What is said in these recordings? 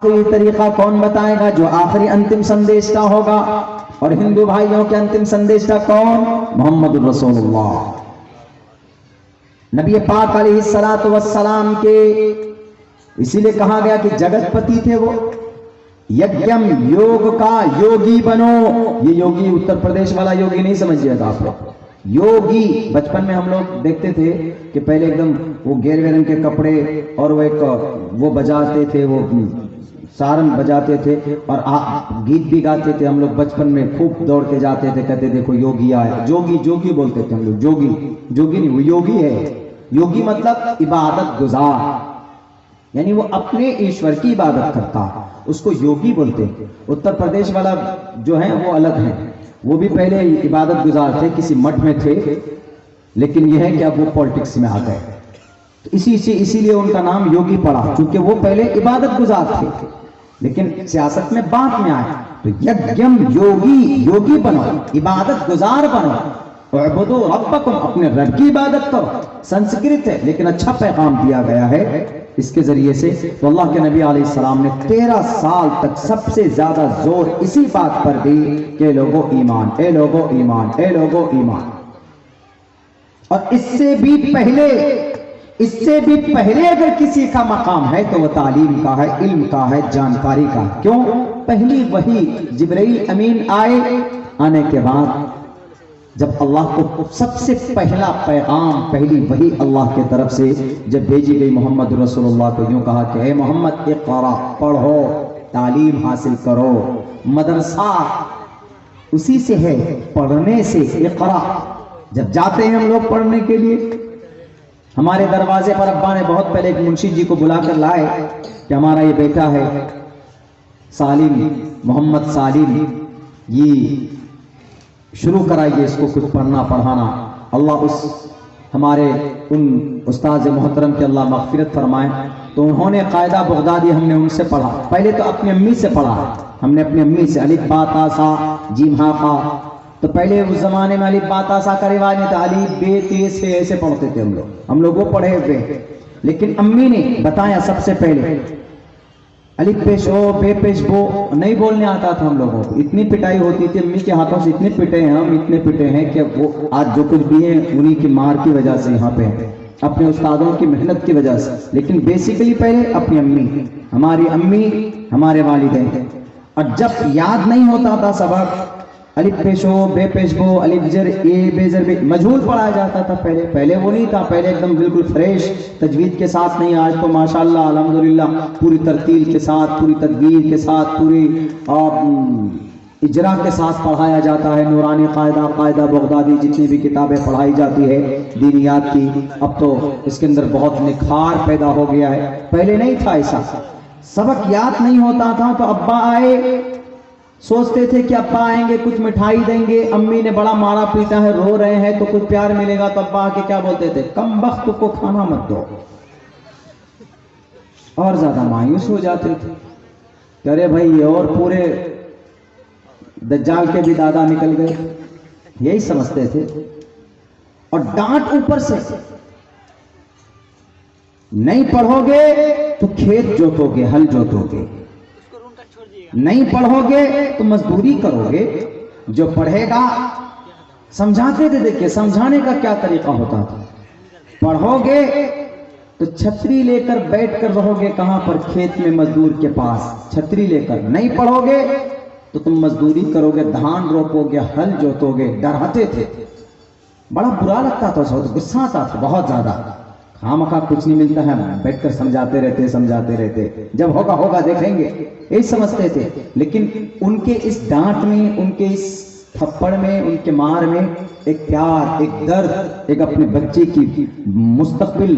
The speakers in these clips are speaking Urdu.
یہ طریقہ کون بتائے گا جو آخری انتم سندیش کا ہوگا؟ اور ہندو بھائیوں کے انتم سندیش کا کون؟ محمد الرسول اللہ، نبی پاک علیہ الصلوۃ والسلام کے، اسی لیے کہا گیا کہ جگت پتی تھے وہ، یجم یوگ کا یوگی بنو، یہ یوگی اتر پردیش والا یوگی نہیں سمجھیے گا آپ لوگ، یوگی بچپن میں ہم لوگ دیکھتے تھے کہ پہلے ایک دم وہ گیروے رنگ کے کپڑے اور وہ ایک وہ بجاتے تھے، وہ سارن بجاتے تھے اور گیت بھی گاتے تھے، ہم لوگ بچپن میں خوب دوڑ کے جاتے تھے، کہتے دیکھو یوگی آئے، جوگی جوگی بولتے تھے ہم لوگ، جوگی جوگی نہیں، وہ یوگی ہے، یوگی مطلب عبادت گزار، یعنی وہ اپنے ایشور کی عبادت کرتا، اس کو یوگی بولتے ہیں۔ اتر پردیش والا جو ہے وہ الگ ہے، وہ بھی پہلے عبادت گزار تھے، کسی مٹھ میں تھے، لیکن یہ ہے کہ اب وہ پالیٹکس میں آ گئے، اسی لیے ان کا نام یوگی پڑا، کیونکہ وہ پہلے عبادت گزار تھے لیکن سیاست میں بعد میں آئے، تو یجم یوگی بنو، عبادت گزار بنو، اعبدوا ربکم، اپنے رب کی عبادت کرو، سنسکرت ہے لیکن اچھا پیغام دیا گیا ہے اس کے ذریعے سے۔ تو اللہ کے نبی علیہ السلام نے 13 سال تک سب سے زیادہ زور اسی بات پر دی کہ اے لوگو ایمان، اے لوگو ایمان، اے لوگو ایمان۔ اور اس سے بھی پہلے اگر کسی کا مقام ہے تو وہ تعلیم کا ہے، علم کا ہے، جانکاری کا ہے۔ کیوں؟ پہلی وحی جبرائیل امین آنے کے بعد جب اللہ کو سب سے پہلا پیغام، پہلی وحی اللہ کے طرف سے جب بھیجی گئی محمد رسول اللہ کو، یوں کہا کہ اے محمد اقرا، پڑھو، تعلیم حاصل کرو، مدرسہ اسی سے ہے، پڑھنے سے، اقرا۔ جب جاتے ہیں ہم لوگ پڑھنے کے لیے، ہمارے دروازے پر ابا نے بہت پہلے ایک منشی جی کو بلا کر لائے کہ ہمارا یہ بیٹا ہے سالم، محمد سالم، یہ شروع کرائیے اس کو کچھ پڑھنا پڑھانا۔ اللہ اس ہمارے ان استاذ محترم کے اللہ مغفرت فرمائے، تو انہوں نے قاعدہ بغدادی ہم نے ان سے پڑھا، پہلے تو اپنی امی سے پڑھا، ہم نے اپنی امی سے الف با تا سا جیم ہا قا، تو پہلے اس زمانے میں الف با تا سا کا رواج نہیں تھا، الف بے تے سے ایسے پڑھتے تھے ہم لوگ وہ پڑھے ہوئے، لیکن امی نے بتایا سب سے پہلے الف پیش او بے پیش بو، نہیں بولنے آتا تھا ہم لوگوں کو، اتنی پٹائی ہوتی تھی امی کے ہاتھوں سے، اتنے پٹے ہیں ہم، اتنے پٹے ہیں کہ وہ آج جو کچھ بھی ہیں انہی کی مار کی وجہ سے یہاں پہ ہیں، اپنے استادوں کی محنت کی وجہ سے، لیکن بیسیکلی پہلے اپنی امی، ہماری امی ہمارے والدین۔ اور جب یاد نہیں ہوتا تھا سبق، الف پیش او بے پیش بو، الف جر اے بے زر بے، مجہول پڑھایا جاتا تھا پہلے وہ نہیں تھا، پہلے ایک دم بالکل فریش تجوید کے ساتھ نہیں، آج تو ماشاءاللہ الحمدللہ پوری ترتیل کے ساتھ، پوری تدبیر کے ساتھ، پوری اجرا کے ساتھ پڑھایا جاتا ہے، نورانی قاعدہ، قاعدہ بغدادی، جتنی بھی کتابیں پڑھائی جاتی ہے دینیات کی، اب تو اس کے اندر بہت نکھار پیدا ہو گیا ہے، پہلے نہیں تھا ایسا، سبق یاد نہیں ہوتا تھا تو ابا آئے، سوچتے تھے کہ ابا آئیں گے کچھ مٹھائی دیں گے، امی نے بڑا مارا پیٹا ہے، رو رہے ہیں تو کچھ پیار ملے گا، تو ابا آ کے کیا بولتے تھے، کم بخت کو کھانا مت دو، اور زیادہ مایوس ہو جاتے تھے کہ ارے بھائی یہ اور پورے دجال کے بھی دادا نکل گئے، یہی سمجھتے تھے۔ اور ڈانٹ اوپر سے، نہیں پڑھو گے تو کھیت جوتو گے، ہل جوتو گے، نہیں پڑھو گے تو مزدوری کرو گے، جو پڑھے گا، سمجھاتے تھے، دیکھیں سمجھانے کا کیا طریقہ ہوتا تھا، پڑھو گے تو چھتری لے کر بیٹھ کر رہو گے، کہاں پر؟ کھیت میں مزدور کے پاس چھتری لے کر، نہیں پڑھو گے تو تم مزدوری کرو گے، دھان روپو گے، ہل جوتو گے، ڈراتے تھے، بڑا برا لگتا تھا، غصہ آتا تھا بہت زیادہ، خامخواہ کچھ نہیں ملتا ہے، بیٹھ کر سمجھاتے رہتے، جب ہوگا دیکھیں گے، یہی سمجھتے تھے۔ لیکن ان کے اس ڈانٹ میں، ان کے اس تھپڑ میں، ان کے مار میں ایک پیار، ایک درد، ایک اپنے بچے کی مستقبل،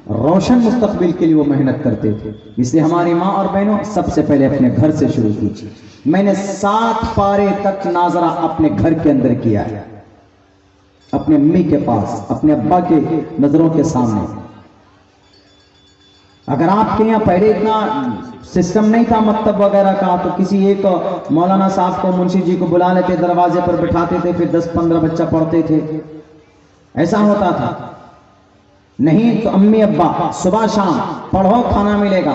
روشن مستقبل کے لیے وہ محنت کرتے تھے۔ اس لیے ہماری ماں اور بہنوں سب سے پہلے اپنے گھر سے شروع کی، میں نے 7 پارے تک ناظرہ اپنے گھر کے اندر کیا ہے، اپنے امی کے پاس، اپنے ابا کے نظروں کے سامنے۔ اگر آپ کے یہاں پہلے اتنا سسٹم نہیں تھا مکتب وغیرہ کا، تو کسی ایک مولانا صاحب کو، منشی جی کو بلا لیتے، دروازے پر بٹھاتے تھے، پھر 10-15 بچہ پڑھتے تھے، ایسا ہوتا تھا۔ نہیں تو امی ابا صبح شام پڑھو، کھانا ملے گا،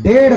1.5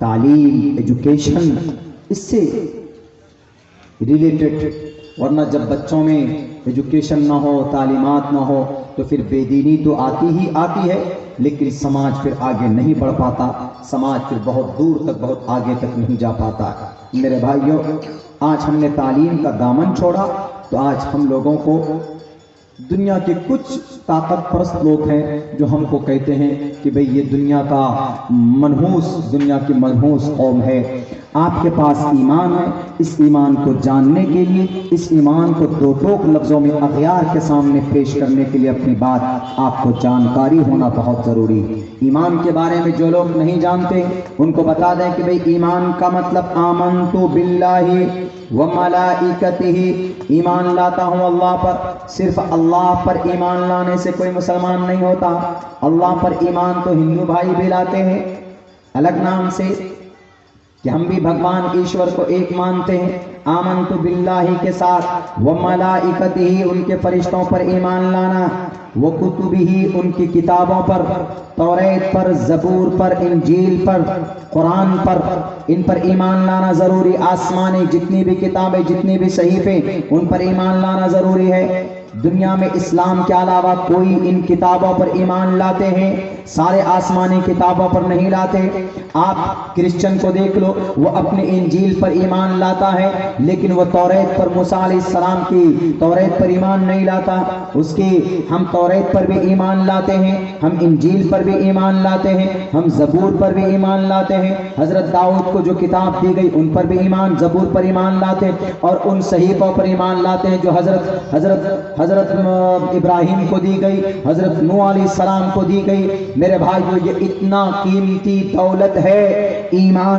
تعلیم، ایجوکیشن اس سے ریلیٹڈ، ورنہ جب بچوں میں ایجوکیشن نہ ہو، تعلیمات نہ ہو تو پھر بے دینی تو آتی ہی آتی ہے، لیکن سماج پھر آگے نہیں بڑھ پاتا، سماج پھر بہت دور تک، بہت آگے تک نہیں جا پاتا۔ میرے بھائیوں، آج ہم نے تعلیم کا دامن چھوڑا تو آج ہم لوگوں کو دنیا کے کچھ طاقت پرست لوگ ہیں جو ہم کو کہتے ہیں کہ بھئی یہ دنیا کا دنیا کی منحوس قوم ہے۔ آپ کے پاس ایمان ہے، اس ایمان کو جاننے کے لیے، اس ایمان کو دو ٹوک لفظوں میں اغیار کے سامنے پیش کرنے کے لیے اپنی بات آپ کو جانکاری ہونا بہت ضروری ہے۔ ایمان کے بارے میں جو لوگ نہیں جانتے ان کو بتا دیں کہ بھئی ایمان کا مطلب آمنت باللہ وملائکتہ، ایمان لاتا ہوں اللہ پر۔ صرف اللہ پر ایمان لانے سے کوئی مسلمان نہیں ہوتا، اللہ پر ایمان تو ہندو بھائی بھی لاتے ہیں الگ نام سے، کہ ہم بھی بھگوان ایشور کو ایک مانتے ہیں۔ آمنت باللہ کے ساتھ وملائکتہ، ان کے فرشتوں پر ایمان لانا، وکتبہ، ان کی کتابوں پر، توریت پر، زبور پر، انجیل پر، قرآن پر، ان پر ایمان لانا ضروری۔ آسمانی جتنی بھی کتابیں، جتنی بھی صحیفے، ان پر ایمان لانا ضروری ہے۔ دنیا میں اسلام کے علاوہ کوئی ان کتابوں پر ایمان لاتے ہیں، سارے آسمانی کتابوں پر نہیں لاتے۔ آپ کرسچن کو دیکھ لو، وہ اپنے انجیل پر ایمان لاتا ہے لیکن وہ توریت پر، موسیٰ علیہ السلام کی توریت پر ایمان نہیں لاتا۔ اس کی ہم توریت پر بھی ایمان لاتے ہیں، ہم انجیل پر بھی ایمان لاتے ہیں، ہم زبور پر بھی ایمان لاتے ہیں۔ حضرت داؤد کو جو کتاب دی گئی ان پر بھی ایمان، زبور پر ایمان لاتے ہیں، اور ان صحیفوں پر ایمان لاتے ہیں جو حضرت ابراہیم کو دی گئی، حضرت نوح علیہ السلام کو دی گئی۔ میرے بھائیو، یہ اتنا قیمتی دولت ہے ایمان۔